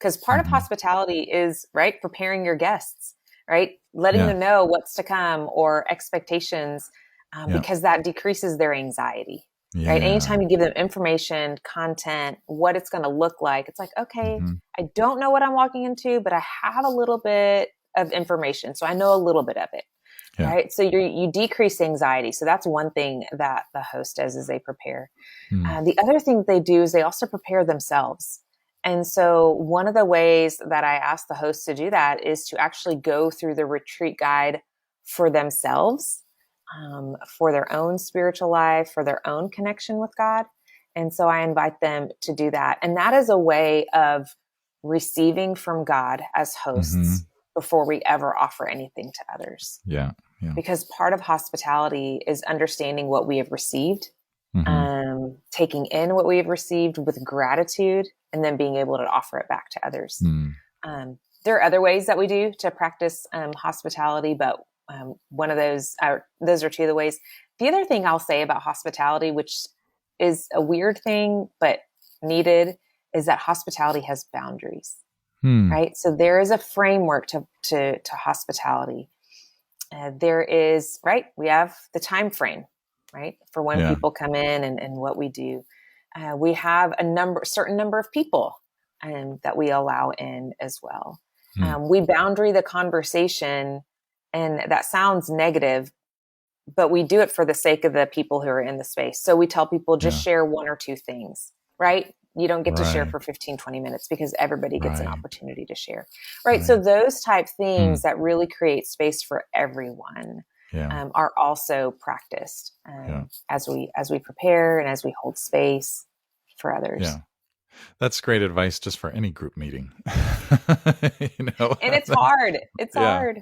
because part of Hmm. hospitality is, right, preparing your guests, right? Letting Yeah. them know what's to come or expectations, Yeah. because that decreases their anxiety, right? Yeah. Anytime you give them information, content, what it's going to look like, it's like, okay, Hmm. I don't know what I'm walking into, but I have a little bit of information. So I know a little bit of it. Yeah. Right. So you decrease anxiety. So that's one thing that the host does is they prepare. Mm. The other thing they do is they also prepare themselves. And so one of the ways that I ask the host to do that is to actually go through the retreat guide for themselves, for their own spiritual life, for their own connection with God. And so I invite them to do that. And that is a way of receiving from God as Hmm. hosts before we ever offer anything to others. Yeah. Yeah. Because part of hospitality is understanding what we have received, Hmm. taking in what we have received with gratitude, and then being able to offer it back to others. Mm. There are other ways that we do to practice hospitality, but one of those are two of the ways. The other thing I'll say about hospitality, which is a weird thing but needed, is that hospitality has boundaries, Hmm. right? So there is a framework to hospitality. There is, right, we have the time frame, right, for when Yeah. people come in and what we do. We have certain number of people that we allow in as well. Hmm. We boundary the conversation, and that sounds negative, but we do it for the sake of the people who are in the space. So we tell people just Yeah. share one or two things, right? You don't get to share Right. for 15, 20 minutes because everybody gets an Right. opportunity to share, right? So Right. those type Hmm. things that really create space for everyone Yeah. are also practiced Yeah. as we prepare and as we hold space for others. Yeah. That's great advice just for any group meeting. You know? And it's hard. It's Yeah. hard.